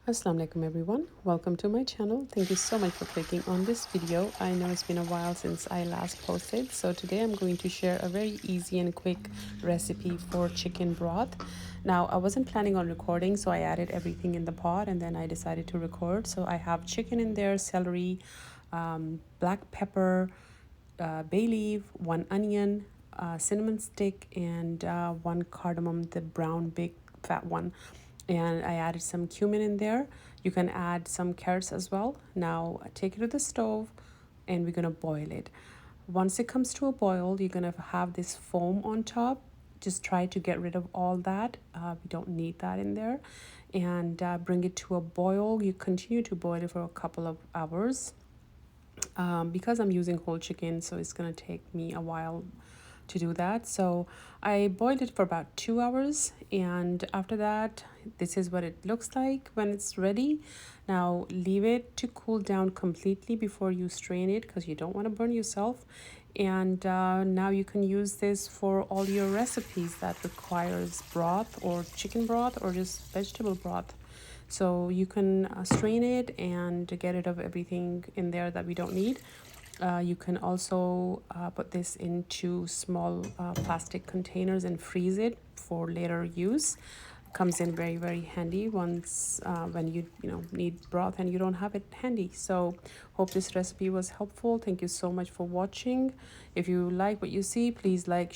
Assalamu alaikum everyone, welcome to my channel. Thank you so much for clicking on this video. I know it's been a while since I last posted, so today I'm going to share a very easy and quick recipe for chicken broth. Now I wasn't planning on recording, so I added everything in the pot and then I decided to record. So I have chicken in there, celery, black pepper, bay leaf, one onion, cinnamon stick, and one cardamom, the brown big fat one. And I added some cumin in there. You can add some carrots as well. Now take it to the stove and we're gonna boil it. Once it comes to a boil, you're gonna have this foam on top. Just try to get rid of all that. We don't need that in there. And bring it to a boil. You continue to boil it for a couple of hours. Because I'm using whole chicken, so it's gonna take me a while to do that. So I boiled it for about 2 hours, and after that, this is what it looks like when it's ready. Now leave it to cool down completely before you strain it, because you don't want to burn yourself. And now you can use this for all your recipes that requires broth or chicken broth or just vegetable broth. So you can strain it and get rid of everything in there that we don't need. You can also put this into small plastic containers and freeze it for later use. Comes in very handy once when you need broth and you don't have it handy. So hope this recipe was helpful. Thank you so much for watching. If you like what you see, please like,